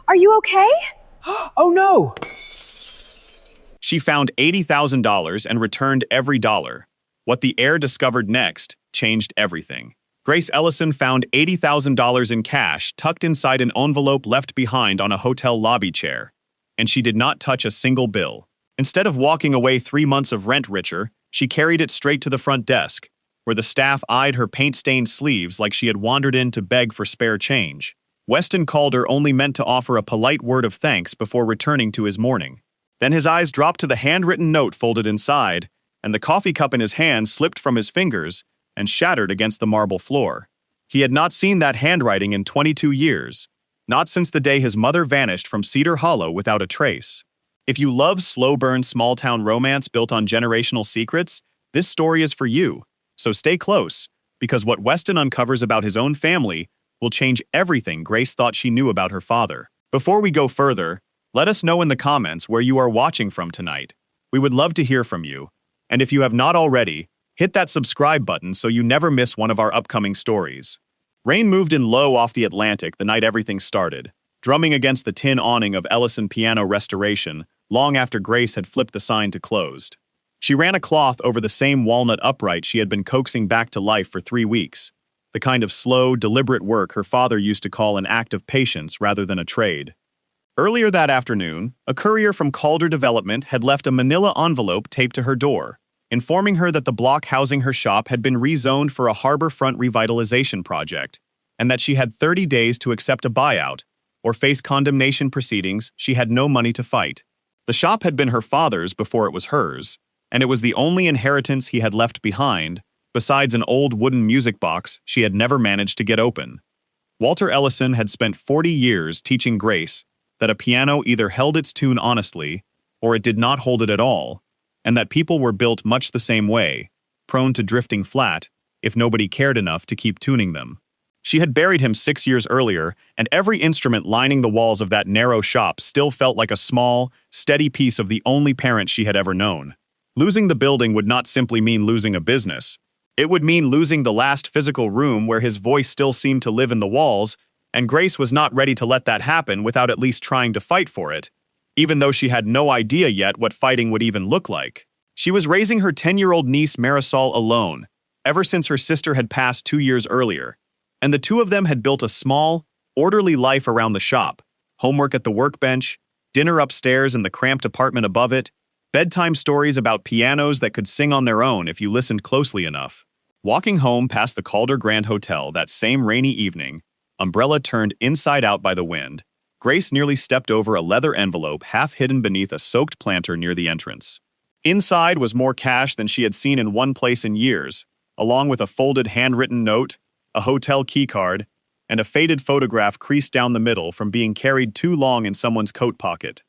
Are you okay? Oh no! She found $80,000 and returned every dollar. What the heir discovered next changed everything. Grace Ellison found $80,000 in cash tucked inside an envelope left behind on a hotel lobby chair, and she did not touch a single bill. Instead of walking away 3 months of rent richer, she carried it straight to the front desk, where the staff eyed her paint-stained sleeves like she had wandered in to beg for spare change. Weston Calder only meant to offer a polite word of thanks before returning to his morning. Then his eyes dropped to the handwritten note folded inside, and the coffee cup in his hand slipped from his fingers and shattered against the marble floor. He had not seen that handwriting in 22 years, not since the day his mother vanished from Cedar Hollow without a trace. If you love slow-burn small-town romance built on generational secrets, this story is for you. So stay close, because what Weston uncovers about his own family will change everything Grace thought she knew about her father. Before we go further, let us know in the comments where you are watching from tonight. We would love to hear from you. And if you have not already, hit that subscribe button so you never miss one of our upcoming stories. Rain moved in low off the Atlantic the night everything started, drumming against the tin awning of Ellison Piano Restoration long after Grace had flipped the sign to closed. She ran a cloth over the same walnut upright she had been coaxing back to life for 3 weeks, the kind of slow, deliberate work her father used to call an act of patience rather than a trade. Earlier that afternoon, a courier from Calder Development had left a manila envelope taped to her door, informing her that the block housing her shop had been rezoned for a harborfront revitalization project, and that she had 30 days to accept a buyout, or face condemnation proceedings she had no money to fight. The shop had been her father's before it was hers, and it was the only inheritance he had left behind, besides an old wooden music box she had never managed to get open. Walter Ellison had spent 40 years teaching Grace that a piano either held its tune honestly, or it did not hold it at all, and that people were built much the same way, prone to drifting flat if nobody cared enough to keep tuning them. She had buried him 6 years earlier, and every instrument lining the walls of that narrow shop still felt like a small, steady piece of the only parent she had ever known. Losing the building would not simply mean losing a business. It would mean losing the last physical room where his voice still seemed to live in the walls, and Grace was not ready to let that happen without at least trying to fight for it, even though she had no idea yet what fighting would even look like. She was raising her 10-year-old niece Marisol alone, ever since her sister had passed 2 years earlier, and the two of them had built a small, orderly life around the shop, homework at the workbench, dinner upstairs in the cramped apartment above it, bedtime stories about pianos that could sing on their own if you listened closely enough. Walking home past the Calder Grand Hotel that same rainy evening, umbrella turned inside out by the wind, Grace nearly stepped over a leather envelope half hidden beneath a soaked planter near the entrance. Inside was more cash than she had seen in one place in years, along with a folded handwritten note, a hotel keycard, and a faded photograph creased down the middle from being carried too long in someone's coat pocket.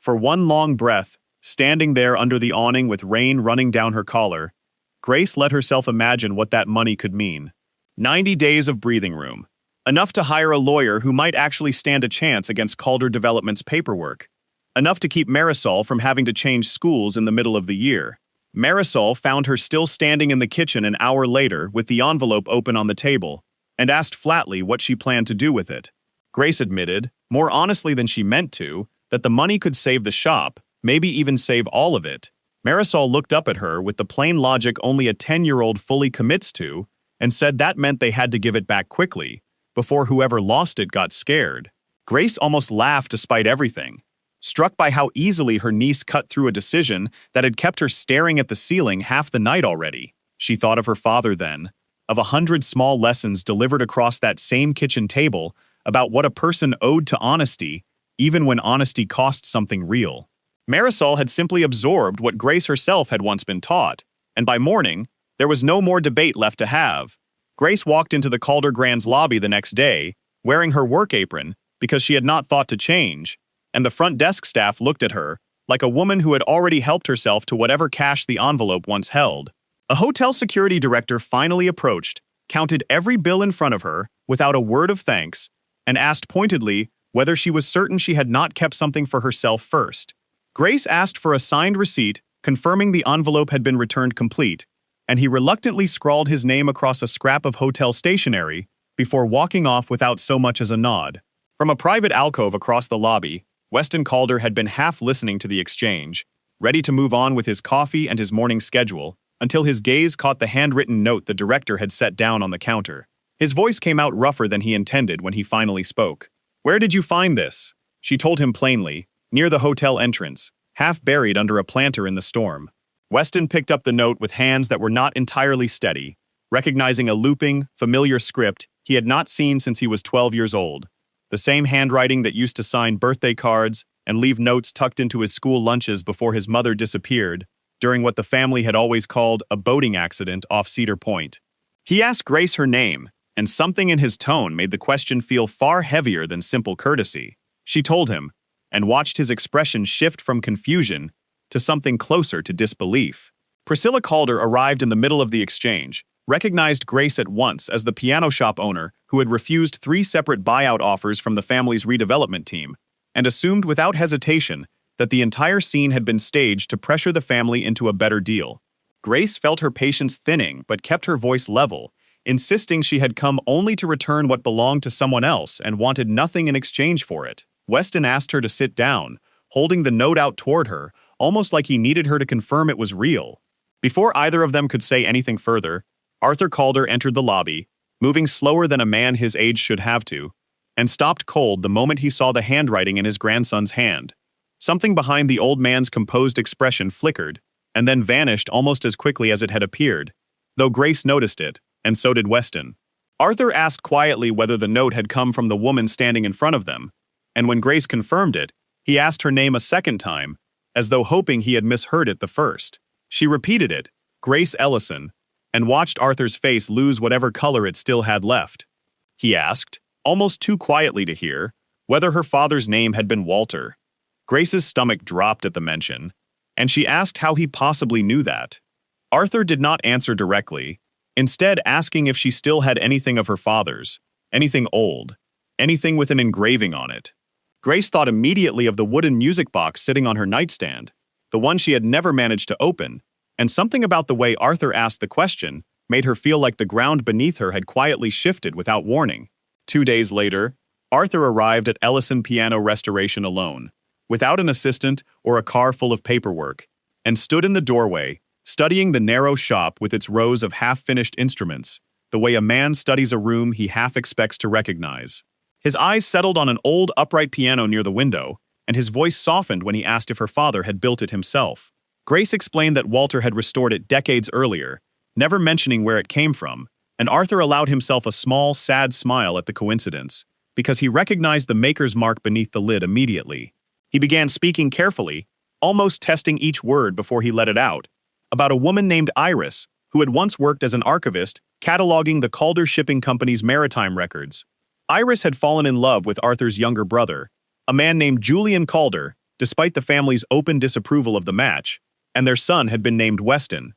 For one long breath, standing there under the awning with rain running down her collar, Grace let herself imagine what that money could mean. 90 days of breathing room. Enough to hire a lawyer who might actually stand a chance against Calder Development's paperwork. Enough to keep Marisol from having to change schools in the middle of the year. Marisol found her still standing in the kitchen an hour later with the envelope open on the table, and asked flatly what she planned to do with it. Grace admitted, more honestly than she meant to, that the money could save the shop, maybe even save all of it. Marisol looked up at her with the plain logic only a 10-year-old fully commits to, and said that meant they had to give it back quickly, before whoever lost it got scared. Grace almost laughed despite everything, struck by how easily her niece cut through a decision that had kept her staring at the ceiling half the night already. She thought of her father then, of 100 small lessons delivered across that same kitchen table about what a person owed to honesty, even when honesty cost something real. Marisol had simply absorbed what Grace herself had once been taught, and by morning, there was no more debate left to have. Grace walked into the Calder Grand's lobby the next day, wearing her work apron because she had not thought to change, and the front desk staff looked at her like a woman who had already helped herself to whatever cash the envelope once held. A hotel security director finally approached, counted every bill in front of her without a word of thanks, and asked pointedly whether she was certain she had not kept something for herself first. Grace asked for a signed receipt confirming the envelope had been returned complete, and he reluctantly scrawled his name across a scrap of hotel stationery before walking off without so much as a nod. From a private alcove across the lobby, Weston Calder had been half listening to the exchange, ready to move on with his coffee and his morning schedule, until his gaze caught the handwritten note the director had set down on the counter. His voice came out rougher than he intended when he finally spoke. "Where did you find this?" She told him plainly, near the hotel entrance, half buried under a planter in the storm. Weston picked up the note with hands that were not entirely steady, recognizing a looping, familiar script he had not seen since he was 12 years old. The same handwriting that used to sign birthday cards and leave notes tucked into his school lunches before his mother disappeared, during what the family had always called a boating accident off Cedar Point. He asked Grace her name, and something in his tone made the question feel far heavier than simple courtesy. She told him, and watched his expression shift from confusion to something closer to disbelief. Priscilla Calder arrived in the middle of the exchange, recognized Grace at once as the piano shop owner who had refused 3 separate buyout offers from the family's redevelopment team, and assumed without hesitation that the entire scene had been staged to pressure the family into a better deal. Grace felt her patience thinning but kept her voice level, insisting she had come only to return what belonged to someone else and wanted nothing in exchange for it. Weston asked her to sit down, holding the note out toward her, almost like he needed her to confirm it was real. Before either of them could say anything further, Arthur Calder entered the lobby, moving slower than a man his age should have to, and stopped cold the moment he saw the handwriting in his grandson's hand. Something behind the old man's composed expression flickered, and then vanished almost as quickly as it had appeared, though Grace noticed it, and so did Weston. Arthur asked quietly whether the note had come from the woman standing in front of them, and when Grace confirmed it, he asked her name a second time, as though hoping he had misheard it the first. She repeated it, Grace Ellison, and watched Arthur's face lose whatever color it still had left. He asked, almost too quietly to hear, whether her father's name had been Walter. Grace's stomach dropped at the mention, and she asked how he possibly knew that. Arthur did not answer directly, instead asking if she still had anything of her father's, anything old, anything with an engraving on it. Grace thought immediately of the wooden music box sitting on her nightstand, the one she had never managed to open, and something about the way Arthur asked the question made her feel like the ground beneath her had quietly shifted without warning. 2 days later, Arthur arrived at Ellison Piano Restoration alone, without an assistant or a car full of paperwork, and stood in the doorway, studying the narrow shop with its rows of half-finished instruments, the way a man studies a room he half expects to recognize. His eyes settled on an old upright piano near the window, and his voice softened when he asked if her father had built it himself. Grace explained that Walter had restored it decades earlier, never mentioning where it came from, and Arthur allowed himself a small, sad smile at the coincidence, because he recognized the maker's mark beneath the lid immediately. He began speaking carefully, almost testing each word before he let it out, about a woman named Iris, who had once worked as an archivist, cataloging the Calder Shipping Company's maritime records. Iris had fallen in love with Arthur's younger brother, a man named Julian Calder, despite the family's open disapproval of the match, and their son had been named Weston.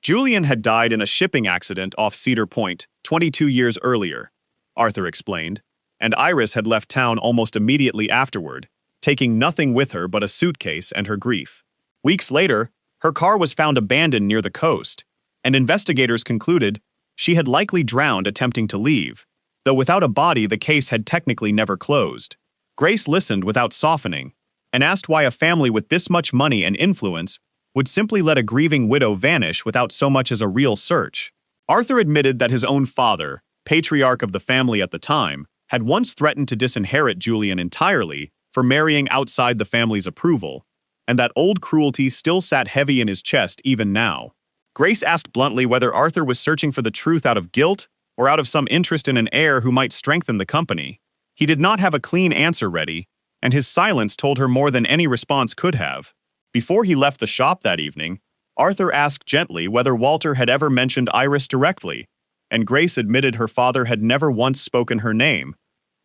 Julian had died in a shipping accident off Cedar Point 22 years earlier, Arthur explained, and Iris had left town almost immediately afterward, taking nothing with her but a suitcase and her grief. Weeks later, her car was found abandoned near the coast, and investigators concluded she had likely drowned attempting to leave, though without a body the case had technically never closed. Grace listened without softening, and asked why a family with this much money and influence would simply let a grieving widow vanish without so much as a real search. Arthur admitted that his own father, patriarch of the family at the time, had once threatened to disinherit Julian entirely for marrying outside the family's approval, and that old cruelty still sat heavy in his chest even now. Grace asked bluntly whether Arthur was searching for the truth out of guilt or out of some interest in an heir who might strengthen the company. He did not have a clean answer ready, and his silence told her more than any response could have. Before he left the shop that evening, Arthur asked gently whether Walter had ever mentioned Iris directly, and Grace admitted her father had never once spoken her name,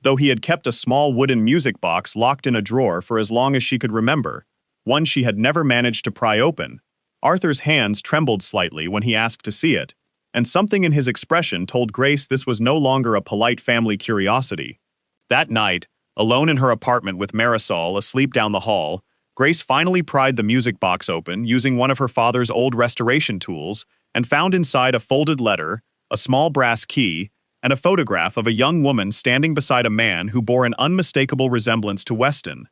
though he had kept a small wooden music box locked in a drawer for as long as she could remember, one she had never managed to pry open. Arthur's hands trembled slightly when he asked to see it, and something in his expression told Grace this was no longer a polite family curiosity. That night, alone in her apartment with Marisol asleep down the hall, Grace finally pried the music box open using one of her father's old restoration tools and found inside a folded letter, a small brass key, and a photograph of a young woman standing beside a man who bore an unmistakable resemblance to Weston.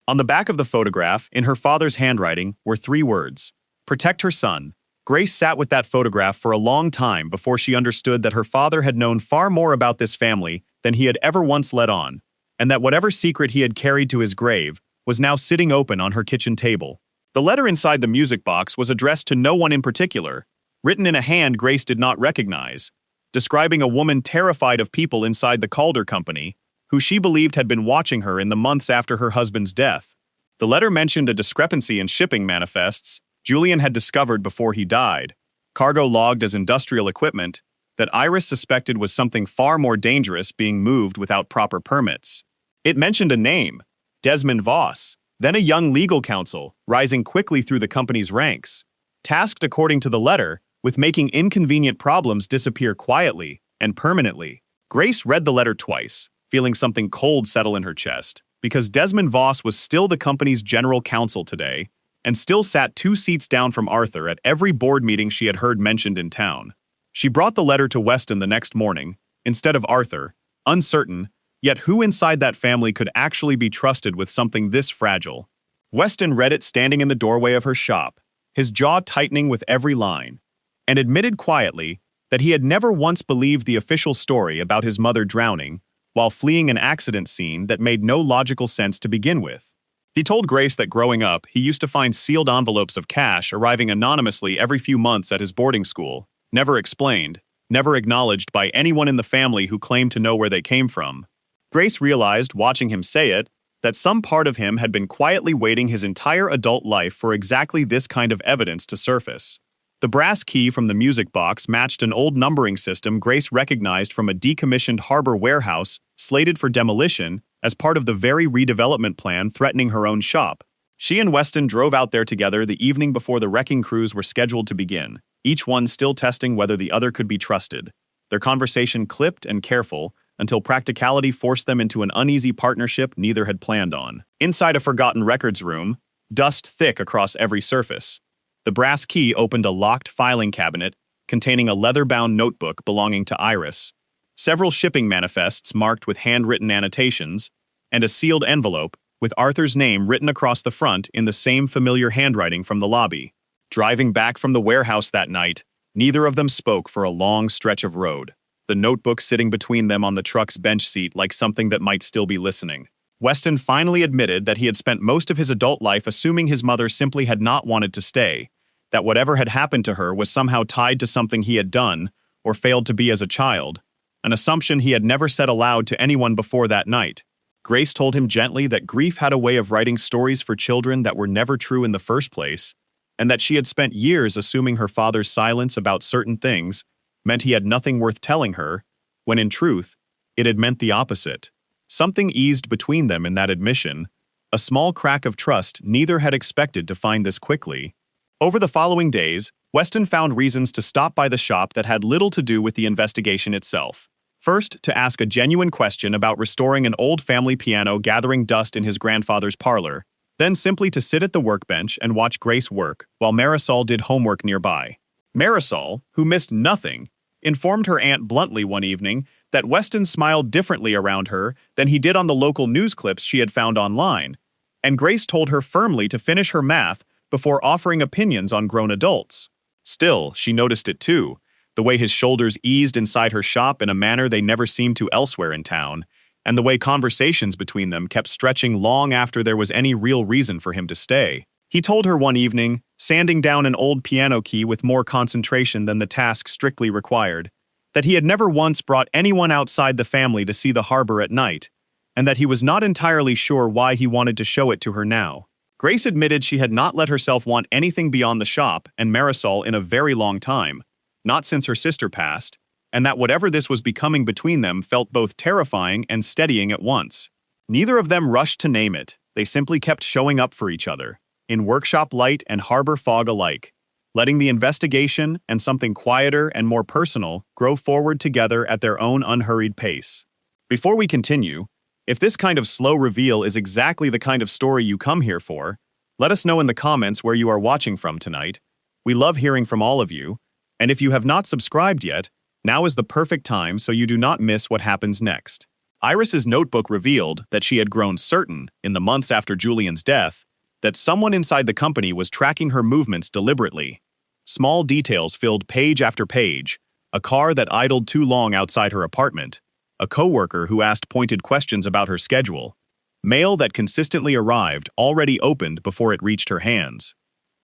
On the back of the photograph, in her father's handwriting, were 3 words: "Protect her son." Grace sat with that photograph for a long time before she understood that her father had known far more about this family than he had ever once let on, and that whatever secret he had carried to his grave was now sitting open on her kitchen table. The letter inside the music box was addressed to no one in particular, written in a hand Grace did not recognize, describing a woman terrified of people inside the Calder company, who she believed had been watching her in the months after her husband's death. The letter mentioned a discrepancy in shipping manifests Julian had discovered before he died, cargo logged as industrial equipment, that Iris suspected was something far more dangerous being moved without proper permits. It mentioned a name, Desmond Voss, then a young legal counsel, rising quickly through the company's ranks, tasked according to the letter with making inconvenient problems disappear quietly and permanently. Grace read the letter twice, feeling something cold settle in her chest, because Desmond Voss was still the company's general counsel today, and still sat 2 seats down from Arthur at every board meeting she had heard mentioned in town. She brought the letter to Weston the next morning, instead of Arthur, uncertain, yet who inside that family could actually be trusted with something this fragile? Weston read it standing in the doorway of her shop, his jaw tightening with every line, and admitted quietly that he had never once believed the official story about his mother drowning while fleeing an accident scene that made no logical sense to begin with. He told Grace that growing up, he used to find sealed envelopes of cash arriving anonymously every few months at his boarding school, never explained, never acknowledged by anyone in the family who claimed to know where they came from. Grace realized, watching him say it, that some part of him had been quietly waiting his entire adult life for exactly this kind of evidence to surface. The brass key from the music box matched an old numbering system Grace recognized from a decommissioned harbor warehouse slated for demolition as part of the very redevelopment plan threatening her own shop. She and Weston drove out there together the evening before the wrecking crews were scheduled to begin, each one still testing whether the other could be trusted. Their conversation clipped and careful until practicality forced them into an uneasy partnership neither had planned on. Inside a forgotten records room, dust thick across every surface, the brass key opened a locked filing cabinet containing a leather-bound notebook belonging to Iris, several shipping manifests marked with handwritten annotations, and a sealed envelope with Arthur's name written across the front in the same familiar handwriting from the lobby. Driving back from the warehouse that night, neither of them spoke for a long stretch of road, the notebook sitting between them on the truck's bench seat like something that might still be listening. Weston finally admitted that he had spent most of his adult life assuming his mother simply had not wanted to stay, that whatever had happened to her was somehow tied to something he had done or failed to be as a child, an assumption he had never said aloud to anyone before that night. Grace told him gently that grief had a way of writing stories for children that were never true in the first place, and that she had spent years assuming her father's silence about certain things meant he had nothing worth telling her, when in truth, it had meant the opposite. Something eased between them in that admission, a small crack of trust neither had expected to find this quickly. Over the following days, Weston found reasons to stop by the shop that had little to do with the investigation itself. First, to ask a genuine question about restoring an old family piano gathering dust in his grandfather's parlor, then simply to sit at the workbench and watch Grace work while Marisol did homework nearby. Marisol, who missed nothing, informed her aunt bluntly one evening that Weston smiled differently around her than he did on the local news clips she had found online, and Grace told her firmly to finish her math before offering opinions on grown adults. Still, she noticed it too, the way his shoulders eased inside her shop in a manner they never seemed to elsewhere in town, and the way conversations between them kept stretching long after there was any real reason for him to stay. He told her one evening, sanding down an old piano key with more concentration than the task strictly required, that he had never once brought anyone outside the family to see the harbor at night, and that he was not entirely sure why he wanted to show it to her now. Grace admitted she had not let herself want anything beyond the shop and Marisol in a very long time, not since her sister passed, and that whatever this was becoming between them felt both terrifying and steadying at once. Neither of them rushed to name it, they simply kept showing up for each other, in workshop light and harbor fog alike, letting the investigation and something quieter and more personal grow forward together at their own unhurried pace. Before we continue, if this kind of slow reveal is exactly the kind of story you come here for, let us know in the comments where you are watching from tonight. We love hearing from all of you, and if you have not subscribed yet, Now is the perfect time so you do not miss what happens next. Iris's notebook revealed that she had grown certain, in the months after Julian's death, that someone inside the company was tracking her movements deliberately. Small details filled page after page: a car that idled too long outside her apartment, a coworker who asked pointed questions about her schedule, mail that consistently arrived already opened before it reached her hands.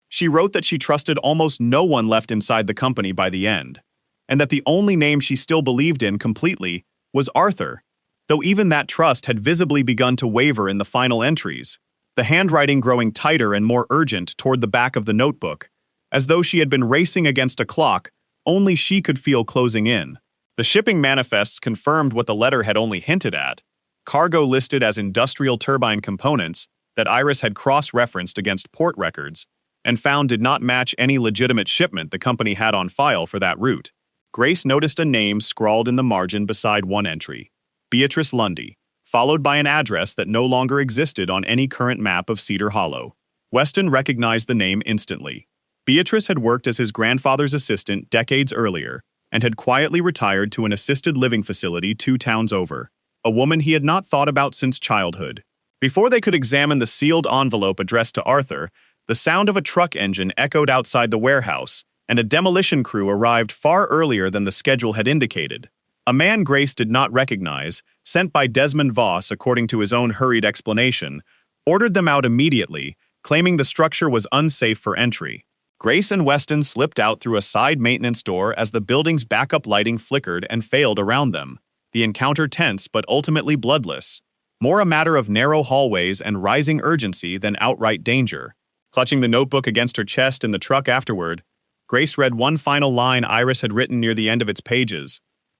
She wrote that she trusted almost no one left inside the company by the end, and that the only name she still believed in completely was Arthur, though even that trust had visibly begun to waver in the final entries, the handwriting growing tighter and more urgent toward the back of the notebook, as though she had been racing against a clock only she could feel closing in. The shipping manifests confirmed what the letter had only hinted at: cargo listed as industrial turbine components that Iris had cross-referenced against port records and found did not match any legitimate shipment the company had on file for that route. Grace noticed a name scrawled in the margin beside one entry: Beatrice Lundy, followed by an address that no longer existed on any current map of Cedar Hollow. Weston recognized the name instantly. Beatrice had worked as his grandfather's assistant decades earlier and had quietly retired to an assisted living facility 2 towns over, a woman he had not thought about since childhood. Before they could examine the sealed envelope addressed to Arthur, the sound of a truck engine echoed outside the warehouse, and a demolition crew arrived far earlier than the schedule had indicated. A man Grace did not recognize, sent by Desmond Voss according to his own hurried explanation, ordered them out immediately, claiming the structure was unsafe for entry. Grace and Weston slipped out through a side maintenance door as the building's backup lighting flickered and failed around them, the encounter tense but ultimately bloodless, more a matter of narrow hallways and rising urgency than outright danger. Clutching the notebook against her chest in the truck afterward, Grace read one final line Iris had written near the end of its pages,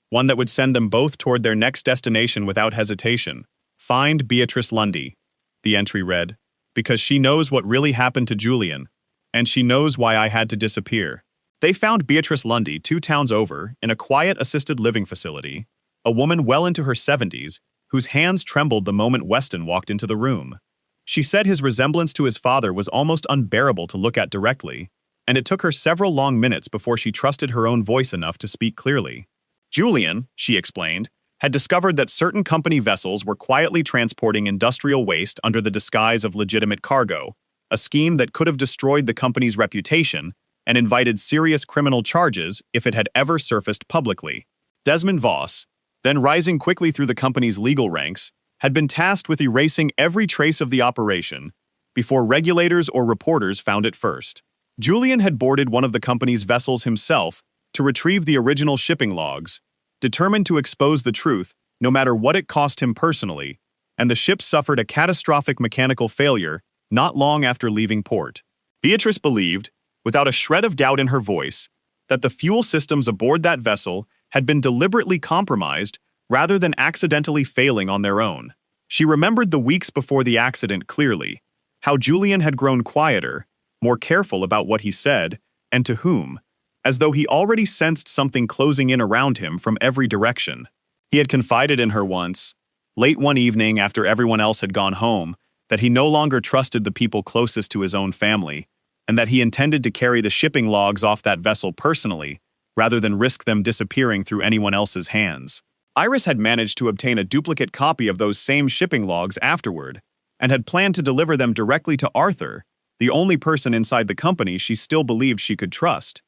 one that would send them both toward their next destination without hesitation. "Find Beatrice Lundy," the entry read, "because she knows what really happened to Julian, and she knows why I had to disappear." They found Beatrice Lundy 2 towns over, in a quiet assisted living facility, a woman well into her 70s, whose hands trembled the moment Weston walked into the room. She said his resemblance to his father was almost unbearable to look at directly, and it took her several long minutes before she trusted her own voice enough to speak clearly. Julian, she explained, had discovered that certain company vessels were quietly transporting industrial waste under the disguise of legitimate cargo, a scheme that could have destroyed the company's reputation and invited serious criminal charges if it had ever surfaced publicly. Desmond Voss, then rising quickly through the company's legal ranks, had been tasked with erasing every trace of the operation before regulators or reporters found it first. Julian had boarded one of the company's vessels himself to retrieve the original shipping logs, determined to expose the truth no matter what it cost him personally, and the ship suffered a catastrophic mechanical failure not long after leaving port. Beatrice believed, without a shred of doubt in her voice, that the fuel systems aboard that vessel had been deliberately compromised rather than accidentally failing on their own. She remembered the weeks before the accident clearly, how Julian had grown quieter, more careful about what he said, and to whom, as though he already sensed something closing in around him from every direction. He had confided in her once, late one evening after everyone else had gone home, that he no longer trusted the people closest to his own family, and that he intended to carry the shipping logs off that vessel personally, rather than risk them disappearing through anyone else's hands. Iris had managed to obtain a duplicate copy of those same shipping logs afterward, and had planned to deliver them directly to Arthur, the only person inside the company she still believed she could trust.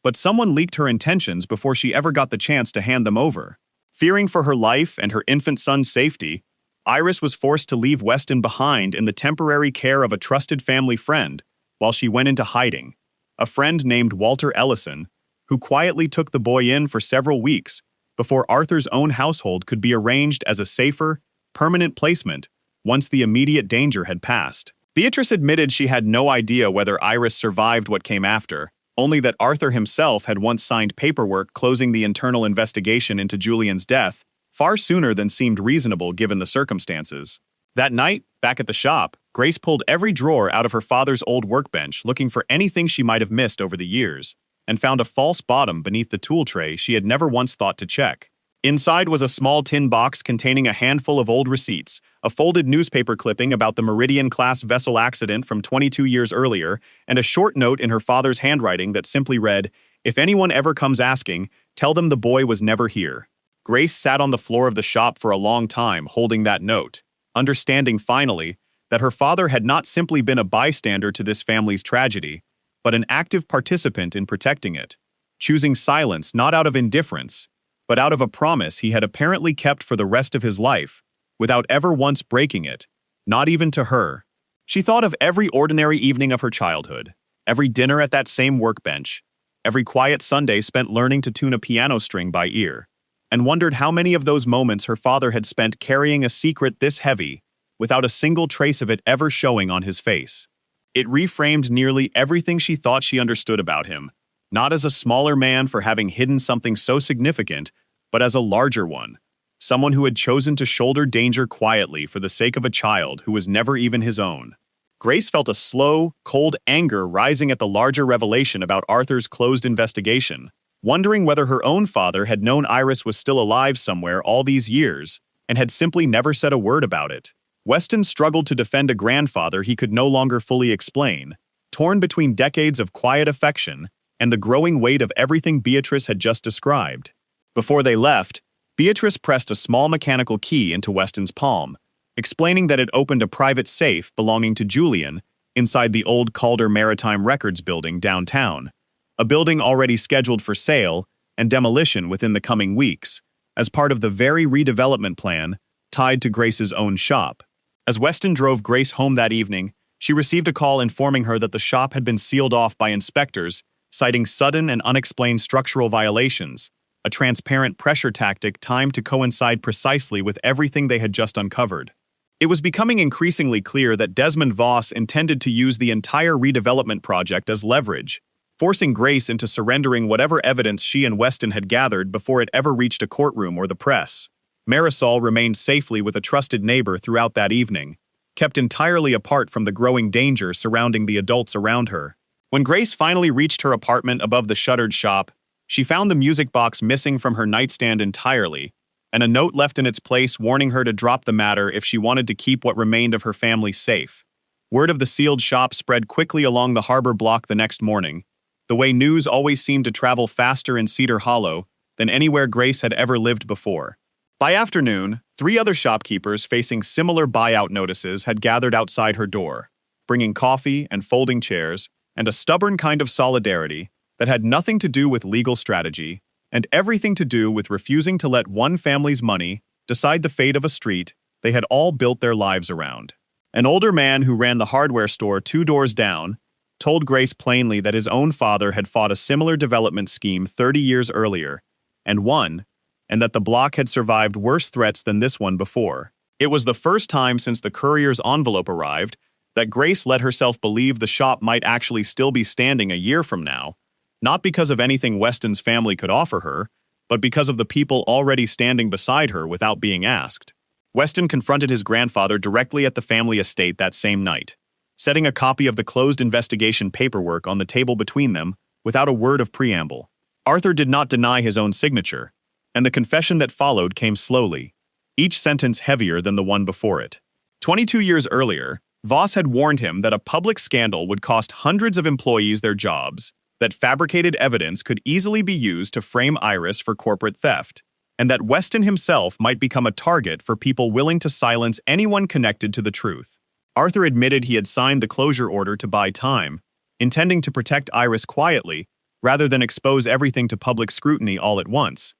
But someone leaked her intentions before she ever got the chance to hand them over. Fearing for her life and her infant son's safety, Iris was forced to leave Weston behind in the temporary care of a trusted family friend while she went into hiding, a friend named Walter Ellison, who quietly took the boy in for several weeks before Arthur's own household could be arranged as a safer, permanent placement once the immediate danger had passed. Beatrice admitted she had no idea whether Iris survived what came after, only that Arthur himself had once signed paperwork closing the internal investigation into Julian's death far sooner than seemed reasonable given the circumstances. That night, back at the shop, Grace pulled every drawer out of her father's old workbench looking for anything she might have missed over the years, and found a false bottom beneath the tool tray she had never once thought to check. Inside was a small tin box containing a handful of old receipts, a folded newspaper clipping about the Meridian-class vessel accident from 22 years earlier, and a short note in her father's handwriting that simply read, "If anyone ever comes asking, Tell them the boy was never here. Grace sat on the floor of the shop for a long time holding that note, understanding finally that her father had not simply been a bystander to this family's tragedy, but an active participant in protecting it, choosing silence not out of indifference, but out of a promise he had apparently kept for the rest of his life, without ever once breaking it, not even to her. She thought of every ordinary evening of her childhood, every dinner at that same workbench, every quiet Sunday spent learning to tune a piano string by ear, and wondered how many of those moments her father had spent carrying a secret this heavy, without a single trace of it ever showing on his face. It reframed nearly everything she thought she understood about him, not as a smaller man for having hidden something so significant, but as a larger one, someone who had chosen to shoulder danger quietly for the sake of a child who was never even his own. Grace felt a slow, cold anger rising at the larger revelation about Arthur's closed investigation, wondering whether her own father had known Iris was still alive somewhere all these years and had simply never said a word about it. Weston struggled to defend a grandfather he could no longer fully explain, torn between decades of quiet affection and the growing weight of everything Beatrice had just described. Before they left, Beatrice pressed a small mechanical key into Weston's palm, explaining that it opened a private safe belonging to Julian inside the old Calder Maritime Records building downtown, a building already scheduled for sale and demolition within the coming weeks, as part of the very redevelopment plan tied to Grace's own shop. As Weston drove Grace home that evening, she received a call informing her that the shop had been sealed off by inspectors, citing sudden and unexplained structural violations, a transparent pressure tactic timed to coincide precisely with everything they had just uncovered. It was becoming increasingly clear that Desmond Voss intended to use the entire redevelopment project as leverage, forcing Grace into surrendering whatever evidence she and Weston had gathered before it ever reached a courtroom or the press. Marisol remained safely with a trusted neighbor throughout that evening, kept entirely apart from the growing danger surrounding the adults around her. When Grace finally reached her apartment above the shuttered shop, she found the music box missing from her nightstand entirely, and a note left in its place warning her to drop the matter if she wanted to keep what remained of her family safe. Word of the sealed shop spread quickly along the harbor block the next morning, the way news always seemed to travel faster in Cedar Hollow than anywhere Grace had ever lived before. By afternoon, 3 other shopkeepers facing similar buyout notices had gathered outside her door, bringing coffee and folding chairs and a stubborn kind of solidarity that had nothing to do with legal strategy and everything to do with refusing to let one family's money decide the fate of a street they had all built their lives around. An older man who ran the hardware store 2 doors down told Grace plainly that his own father had fought a similar development scheme 30 years earlier and won, and that the block had survived worse threats than this one before. It was the first time since the courier's envelope arrived that Grace let herself believe the shop might actually still be standing a year from now, not because of anything Weston's family could offer her, but because of the people already standing beside her without being asked. Weston confronted his grandfather directly at the family estate that same night, setting a copy of the closed investigation paperwork on the table between them without a word of preamble. Arthur did not deny his own signature, and the confession that followed came slowly, each sentence heavier than the one before it. 22 years earlier, Voss had warned him that a public scandal would cost hundreds of employees their jobs, that fabricated evidence could easily be used to frame Iris for corporate theft, and that Weston himself might become a target for people willing to silence anyone connected to the truth. Arthur admitted he had signed the closure order to buy time, intending to protect Iris quietly rather than expose everything to public scrutiny all at once.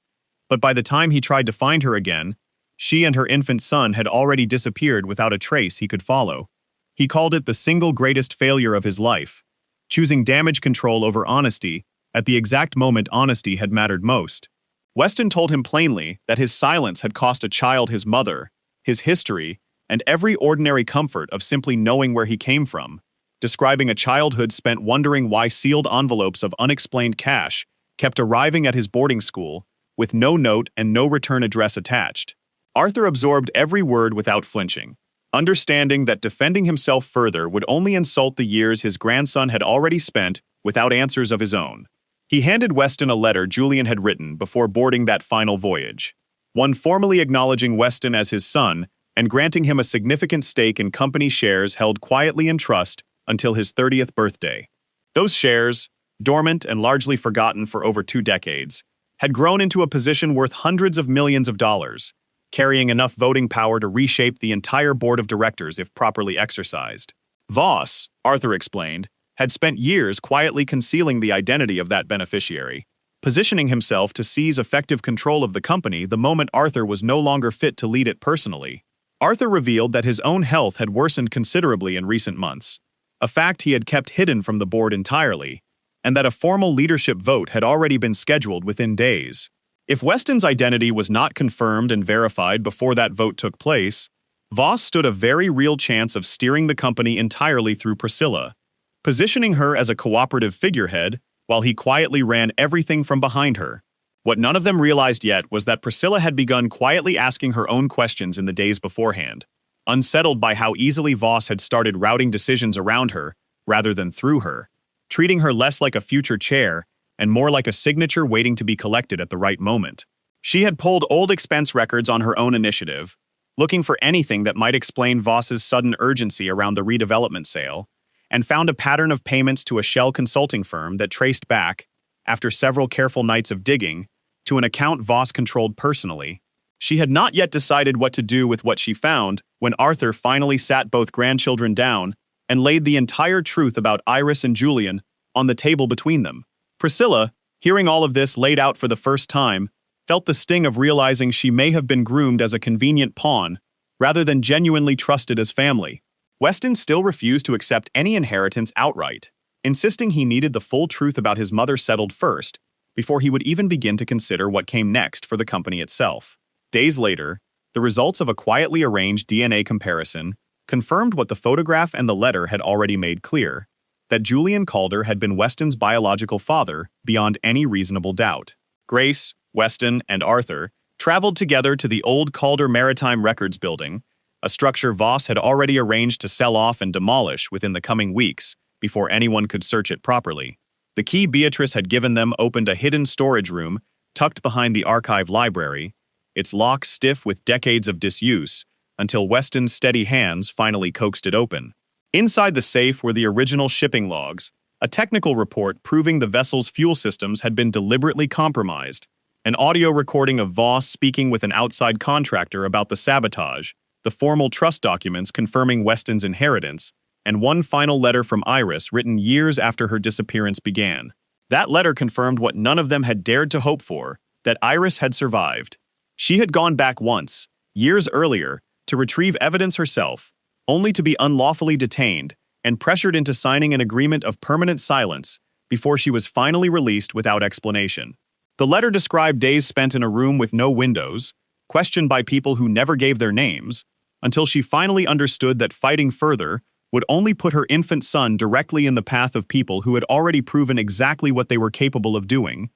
But by the time he tried to find her again, she and her infant son had already disappeared without a trace he could follow. He called it the single greatest failure of his life, choosing damage control over honesty at the exact moment honesty had mattered most. Weston told him plainly that his silence had cost a child his mother, his history, and every ordinary comfort of simply knowing where he came from, describing a childhood spent wondering why sealed envelopes of unexplained cash kept arriving at his boarding school with no note and no return address attached. Arthur absorbed every word without flinching, understanding that defending himself further would only insult the years his grandson had already spent without answers of his own. He handed Weston a letter Julian had written before boarding that final voyage, one formally acknowledging Weston as his son and granting him a significant stake in company shares held quietly in trust until his 30th birthday. Those shares, dormant and largely forgotten for over 2 decades, had grown into a position worth hundreds of millions of dollars, carrying enough voting power to reshape the entire board of directors if properly exercised. Voss, Arthur explained, had spent years quietly concealing the identity of that beneficiary, positioning himself to seize effective control of the company the moment Arthur was no longer fit to lead it personally. Arthur revealed that his own health had worsened considerably in recent months, a fact he had kept hidden from the board entirely, and that a formal leadership vote had already been scheduled within days. If Weston's identity was not confirmed and verified before that vote took place, Voss stood a very real chance of steering the company entirely through Priscilla, positioning her as a cooperative figurehead while he quietly ran everything from behind her. What none of them realized yet was that Priscilla had begun quietly asking her own questions in the days beforehand, unsettled by how easily Voss had started routing decisions around her rather than through her, treating her less like a future chair and more like a signature waiting to be collected at the right moment. She had pulled old expense records on her own initiative, looking for anything that might explain Voss's sudden urgency around the redevelopment sale, and found a pattern of payments to a shell consulting firm that traced back, after several careful nights of digging, to an account Voss controlled personally. She had not yet decided what to do with what she found when Arthur finally sat both grandchildren down and laid the entire truth about Iris and Julian on the table between them. Priscilla, hearing all of this laid out for the first time, felt the sting of realizing she may have been groomed as a convenient pawn rather than genuinely trusted as family. Weston still refused to accept any inheritance outright, insisting he needed the full truth about his mother settled first before he would even begin to consider what came next for the company itself. Days later, the results of a quietly arranged DNA comparison confirmed what the photograph and the letter had already made clear, that Julian Calder had been Weston's biological father beyond any reasonable doubt. Grace, Weston, and Arthur traveled together to the old Calder Maritime Records building, a structure Voss had already arranged to sell off and demolish within the coming weeks before anyone could search it properly. The key Beatrice had given them opened a hidden storage room tucked behind the archive library, its lock stiff with decades of disuse, until Weston's steady hands finally coaxed it open. Inside the safe were the original shipping logs, a technical report proving the vessel's fuel systems had been deliberately compromised, an audio recording of Voss speaking with an outside contractor about the sabotage, the formal trust documents confirming Weston's inheritance, and one final letter from Iris written years after her disappearance began. That letter confirmed what none of them had dared to hope for, that Iris had survived. She had gone back once, years earlier, to retrieve evidence herself, only to be unlawfully detained and pressured into signing an agreement of permanent silence before she was finally released without explanation. The letter described days spent in a room with no windows, questioned by people who never gave their names, until she finally understood that fighting further would only put her infant son directly in the path of people who had already proven exactly what they were capable of doing.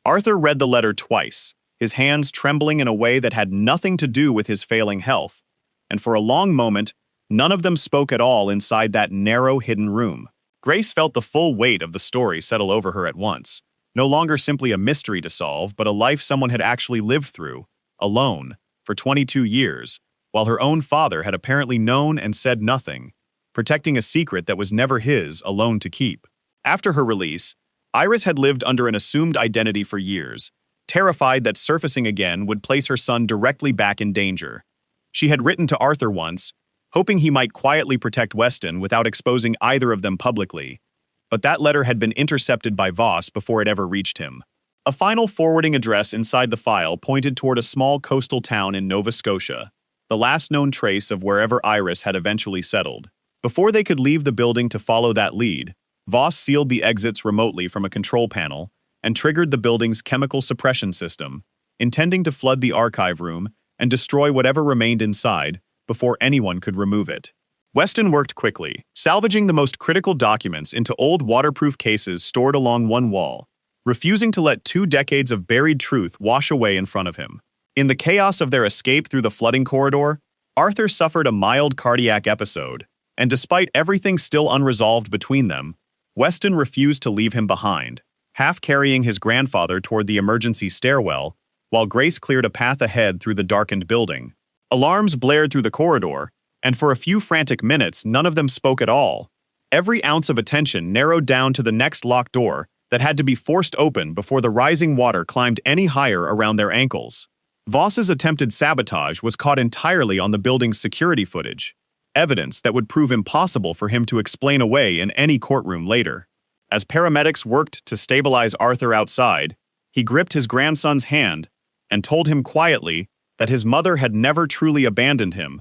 Arthur read the letter twice, his hands trembling in a way that had nothing to do with his failing health, and for a long moment, none of them spoke at all inside that narrow, hidden room. Grace felt the full weight of the story settle over her at once, no longer simply a mystery to solve, but a life someone had actually lived through, alone, for 22 years, while her own father had apparently known and said nothing, protecting a secret that was never his alone to keep. After her release, Iris had lived under an assumed identity for years, terrified that surfacing again would place her son directly back in danger. She had written to Arthur once, hoping he might quietly protect Weston without exposing either of them publicly, but that letter had been intercepted by Voss before it ever reached him. A final forwarding address inside the file pointed toward a small coastal town in Nova Scotia, the last known trace of wherever Iris had eventually settled. Before they could leave the building to follow that lead, Voss sealed the exits remotely from a control panel and triggered the building's chemical suppression system, intending to flood the archive room and destroy whatever remained inside before anyone could remove it. Weston worked quickly, salvaging the most critical documents into old waterproof cases stored along one wall, refusing to let 2 decades of buried truth wash away in front of him. In the chaos of their escape through the flooding corridor, Arthur suffered a mild cardiac episode, and despite everything still unresolved between them, Weston refused to leave him behind, half carrying his grandfather toward the emergency stairwell, while Grace cleared a path ahead through the darkened building. Alarms blared through the corridor, and for a few frantic minutes none of them spoke at all. Every ounce of attention narrowed down to the next locked door that had to be forced open before the rising water climbed any higher around their ankles. Voss's attempted sabotage was caught entirely on the building's security footage, evidence that would prove impossible for him to explain away in any courtroom later. As paramedics worked to stabilize Arthur outside, he gripped his grandson's hand and told him quietly that his mother had never truly abandoned him,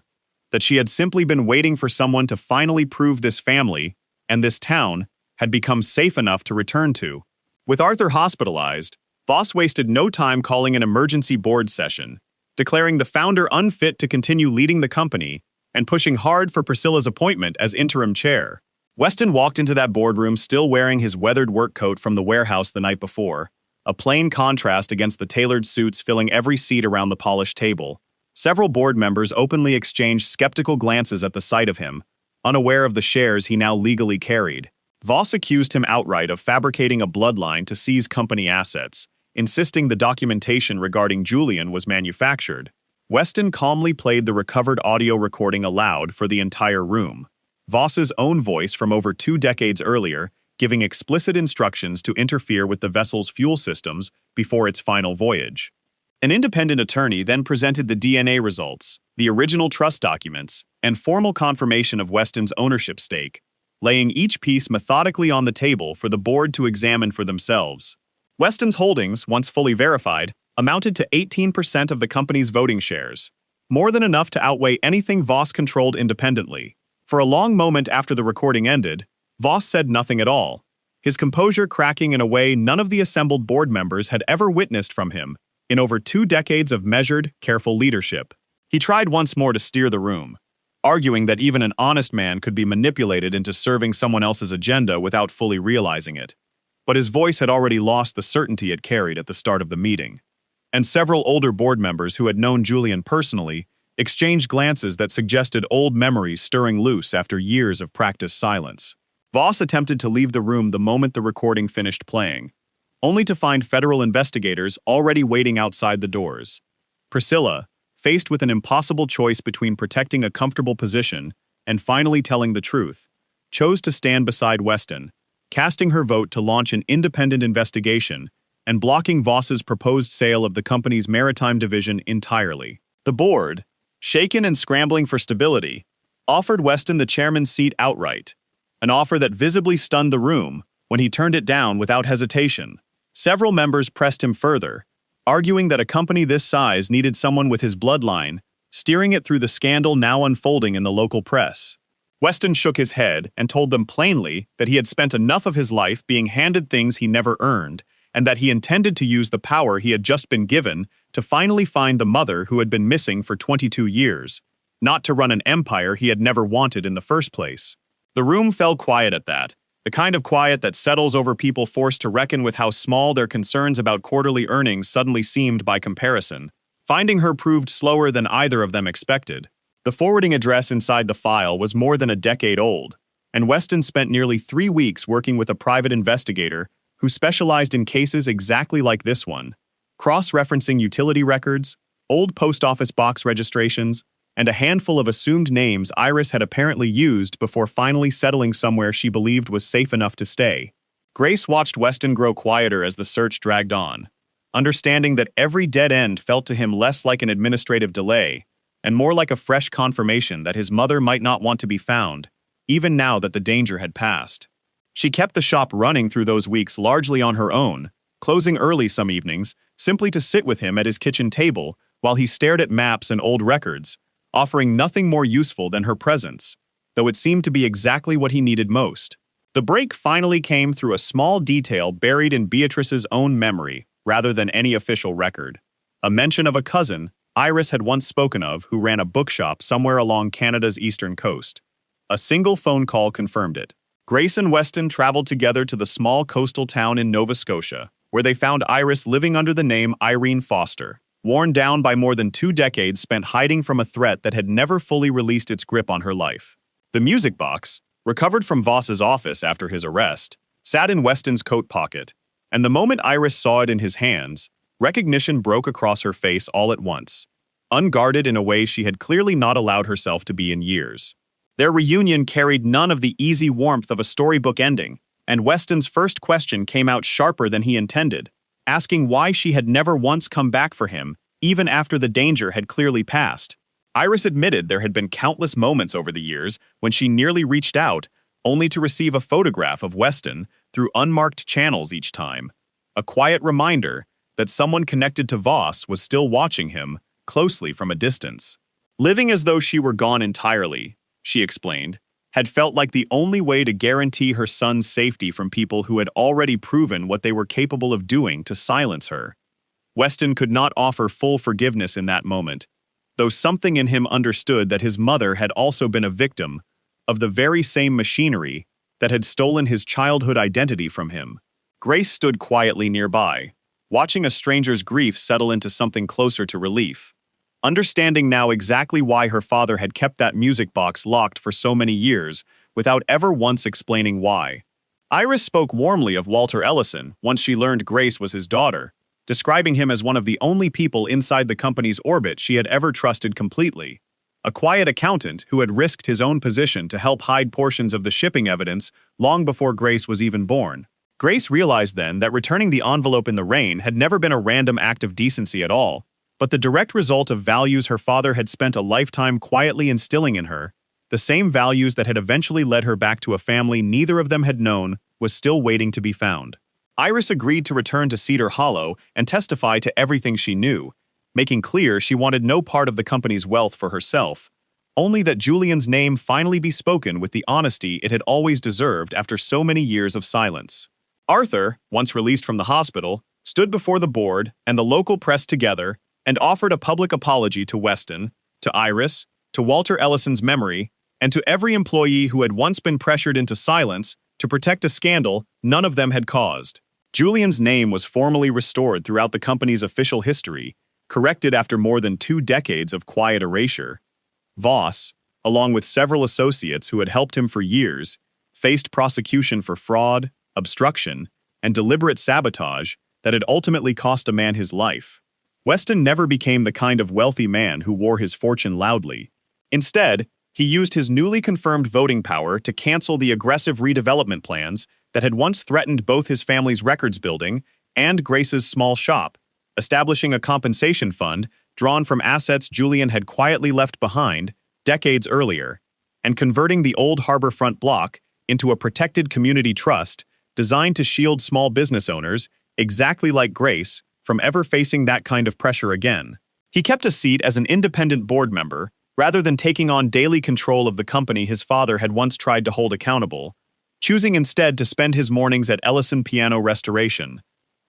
that she had simply been waiting for someone to finally prove this family and this town had become safe enough to return to. With Arthur hospitalized, Voss wasted no time calling an emergency board session, declaring the founder unfit to continue leading the company and pushing hard for Priscilla's appointment as interim chair. Weston walked into that boardroom still wearing his weathered work coat from the warehouse the night before, a plain contrast against the tailored suits filling every seat around the polished table. Several board members openly exchanged skeptical glances at the sight of him, unaware of the shares he now legally carried. Voss accused him outright of fabricating a bloodline to seize company assets, insisting the documentation regarding Julian was manufactured. Weston calmly played the recovered audio recording aloud for the entire room. Voss's own voice from over 2 decades earlier, giving explicit instructions to interfere with the vessel's fuel systems before its final voyage. An independent attorney then presented the DNA results, the original trust documents, and formal confirmation of Weston's ownership stake, laying each piece methodically on the table for the board to examine for themselves. Weston's holdings, once fully verified, amounted to 18% of the company's voting shares, more than enough to outweigh anything Voss controlled independently. For a long moment after the recording ended, Voss said nothing at all, his composure cracking in a way none of the assembled board members had ever witnessed from him in over 2 decades of measured, careful leadership. He tried once more to steer the room, arguing that even an honest man could be manipulated into serving someone else's agenda without fully realizing it. But his voice had already lost the certainty it carried at the start of the meeting, and several older board members who had known Julian personally exchanged glances that suggested old memories stirring loose after years of practiced silence. Voss attempted to leave the room the moment the recording finished playing, only to find federal investigators already waiting outside the doors. Priscilla, faced with an impossible choice between protecting a comfortable position and finally telling the truth, chose to stand beside Weston, casting her vote to launch an independent investigation and blocking Voss's proposed sale of the company's maritime division entirely. The board, shaken and scrambling for stability, offered Weston the chairman's seat outright, an offer that visibly stunned the room when he turned it down without hesitation. Several members pressed him further, arguing that a company this size needed someone with his bloodline, steering it through the scandal now unfolding in the local press. Weston shook his head and told them plainly that he had spent enough of his life being handed things he never earned, and that he intended to use the power he had just been given to finally find the mother who had been missing for 22 years, not to run an empire he had never wanted in the first place. The room fell quiet at that, the kind of quiet that settles over people forced to reckon with how small their concerns about quarterly earnings suddenly seemed by comparison. Finding her proved slower than either of them expected. The forwarding address inside the file was more than a decade old, and Weston spent nearly 3 weeks working with a private investigator who specialized in cases exactly like this one, cross-referencing utility records, old post office box registrations, and a handful of assumed names Iris had apparently used before finally settling somewhere she believed was safe enough to stay. Grace watched Weston grow quieter as the search dragged on, understanding that every dead end felt to him less like an administrative delay and more like a fresh confirmation that his mother might not want to be found, even now that the danger had passed. She kept the shop running through those weeks largely on her own, closing early some evenings, simply to sit with him at his kitchen table while he stared at maps and old records, offering nothing more useful than her presence, though it seemed to be exactly what he needed most. The break finally came through a small detail buried in Beatrice's own memory, rather than any official record. A mention of a cousin Iris had once spoken of who ran a bookshop somewhere along Canada's eastern coast. A single phone call confirmed it. Grace and Weston traveled together to the small coastal town in Nova Scotia, where they found Iris living under the name Irene Foster, worn down by more than 2 decades spent hiding from a threat that had never fully released its grip on her life. The music box, recovered from Voss's office after his arrest, sat in Weston's coat pocket, and the moment Iris saw it in his hands, recognition broke across her face all at once, unguarded in a way she had clearly not allowed herself to be in years. Their reunion carried none of the easy warmth of a storybook ending. And Weston's first question came out sharper than he intended, asking why she had never once come back for him, even after the danger had clearly passed. Iris admitted there had been countless moments over the years when she nearly reached out, only to receive a photograph of Weston through unmarked channels each time. A quiet reminder that someone connected to Voss was still watching him, closely from a distance. Living as though she were gone entirely, she explained, had felt like the only way to guarantee her son's safety from people who had already proven what they were capable of doing to silence her. Weston could not offer full forgiveness in that moment, though something in him understood that his mother had also been a victim of the very same machinery that had stolen his childhood identity from him. Grace stood quietly nearby, watching a stranger's grief settle into something closer to relief, understanding now exactly why her father had kept that music box locked for so many years without ever once explaining why. Iris spoke warmly of Walter Ellison once she learned Grace was his daughter, describing him as one of the only people inside the company's orbit she had ever trusted completely. A quiet accountant who had risked his own position to help hide portions of the shipping evidence long before Grace was even born. Grace realized then that returning the envelope in the rain had never been a random act of decency at all, but the direct result of values her father had spent a lifetime quietly instilling in her, the same values that had eventually led her back to a family neither of them had known was still waiting to be found. Iris agreed to return to Cedar Hollow and testify to everything she knew, making clear she wanted no part of the company's wealth for herself, only that Julian's name finally be spoken with the honesty it had always deserved after so many years of silence. Arthur, once released from the hospital, stood before the board and the local press together and offered a public apology to Weston, to Iris, to Walter Ellison's memory, and to every employee who had once been pressured into silence to protect a scandal none of them had caused. Julian's name was formally restored throughout the company's official history, corrected after more than 2 decades of quiet erasure. Voss, along with several associates who had helped him for years, faced prosecution for fraud, obstruction, and deliberate sabotage that had ultimately cost a man his life. Weston never became the kind of wealthy man who wore his fortune loudly. Instead, he used his newly confirmed voting power to cancel the aggressive redevelopment plans that had once threatened both his family's records building and Grace's small shop, establishing a compensation fund drawn from assets Julian had quietly left behind decades earlier, and converting the old harborfront block into a protected community trust designed to shield small business owners, exactly like Grace, from ever facing that kind of pressure again. He kept a seat as an independent board member, rather than taking on daily control of the company his father had once tried to hold accountable, choosing instead to spend his mornings at Ellison Piano Restoration,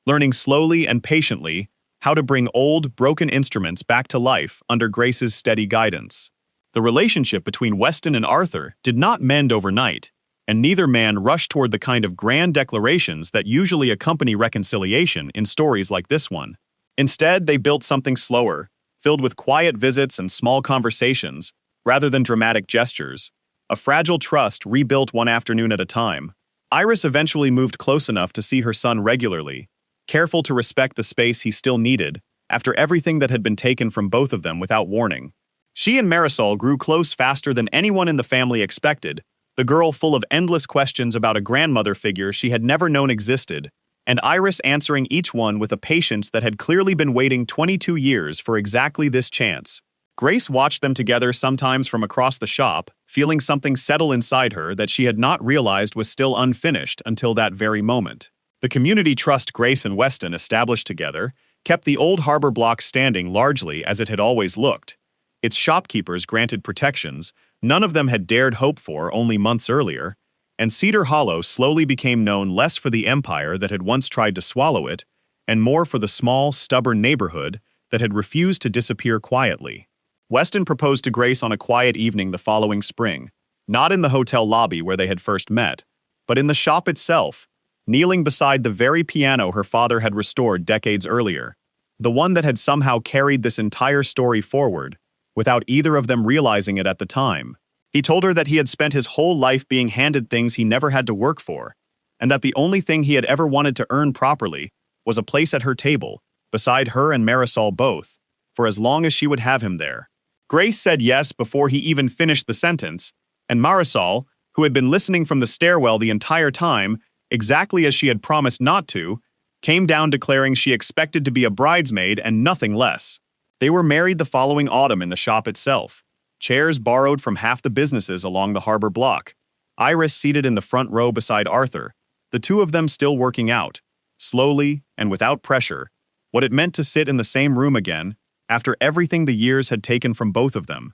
learning slowly and patiently how to bring old, broken instruments back to life under Grace's steady guidance. The relationship between Weston and Arthur did not mend overnight, and neither man rushed toward the kind of grand declarations that usually accompany reconciliation in stories like this one. Instead, they built something slower, filled with quiet visits and small conversations, rather than dramatic gestures. A fragile trust rebuilt one afternoon at a time. Iris eventually moved close enough to see her son regularly, careful to respect the space he still needed after everything that had been taken from both of them without warning. She and Marisol grew close faster than anyone in the family expected, the girl full of endless questions about a grandmother figure she had never known existed, and Iris answering each one with a patience that had clearly been waiting 22 years for exactly this chance. Grace watched them together sometimes from across the shop, feeling something settle inside her that she had not realized was still unfinished until that very moment. The community trust Grace and Weston established together kept the old harbor block standing largely as it had always looked. Its shopkeepers granted protections none of them had dared hope for only months earlier, and Cedar Hollow slowly became known less for the empire that had once tried to swallow it, and more for the small, stubborn neighborhood that had refused to disappear quietly. Weston proposed to Grace on a quiet evening the following spring, not in the hotel lobby where they had first met, but in the shop itself, kneeling beside the very piano her father had restored decades earlier, the one that had somehow carried this entire story forward, without either of them realizing it at the time. He told her that he had spent his whole life being handed things he never had to work for, and that the only thing he had ever wanted to earn properly was a place at her table, beside her and Marisol both, for as long as she would have him there. Grace said yes before he even finished the sentence, and Marisol, who had been listening from the stairwell the entire time, exactly as she had promised not to, came down declaring she expected to be a bridesmaid and nothing less. They were married the following autumn in the shop itself. Chairs borrowed from half the businesses along the harbor block. Iris seated in the front row beside Arthur, the two of them still working out, slowly and without pressure, what it meant to sit in the same room again after everything the years had taken from both of them.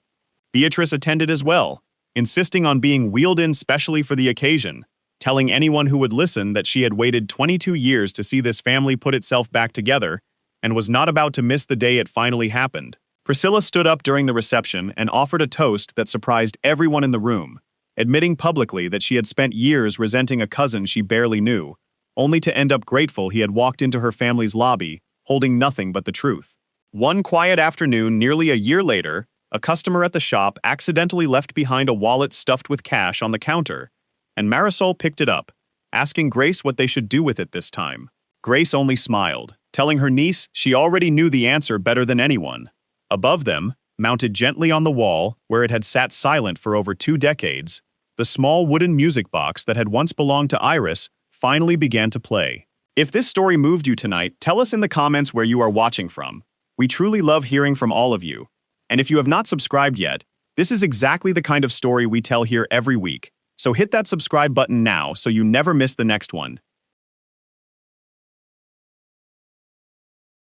Beatrice attended as well, insisting on being wheeled in specially for the occasion, telling anyone who would listen that she had waited 22 years to see this family put itself back together and was not about to miss the day it finally happened. Priscilla stood up during the reception and offered a toast that surprised everyone in the room, admitting publicly that she had spent years resenting a cousin she barely knew, only to end up grateful he had walked into her family's lobby, holding nothing but the truth. One quiet afternoon nearly a year later, a customer at the shop accidentally left behind a wallet stuffed with cash on the counter, and Marisol picked it up, asking Grace what they should do with it this time. Grace only smiled, telling her niece she already knew the answer better than anyone. Above them, mounted gently on the wall, where it had sat silent for over 2 decades, the small wooden music box that had once belonged to Iris finally began to play. If this story moved you tonight, tell us in the comments where you are watching from. We truly love hearing from all of you. And if you have not subscribed yet, this is exactly the kind of story we tell here every week. So hit that subscribe button now so you never miss the next one.